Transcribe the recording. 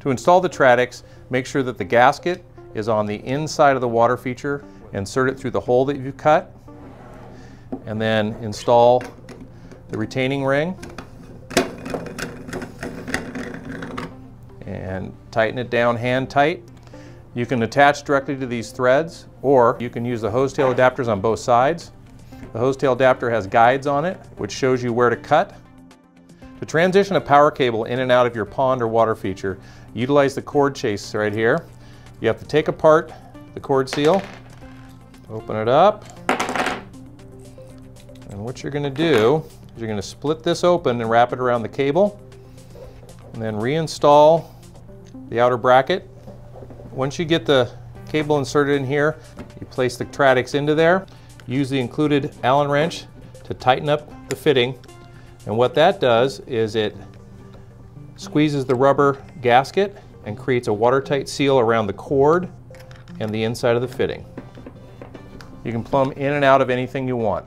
To install the TRADUX, make sure that the gasket is on the inside of the water feature. Insert it through the hole that you've cut, and then install the retaining ring and tighten it down hand tight. You can attach directly to these threads, or you can use the hose tail adapters on both sides. The hose tail adapter has guides on it, which shows you where to cut. To transition a power cable in and out of your pond or water feature, utilize the cord chase right here. You have to take apart the cord seal, open it up, and what you're going to do is you're going to split this open and wrap it around the cable, and then reinstall the outer bracket. Once you get the cable inserted in here, you place the TRADUX into there. Use the included Allen wrench to tighten up the fitting, and what that does is it squeezes the rubber gasket and creates a watertight seal around the cord and the inside of the fitting. You can plumb in and out of anything you want.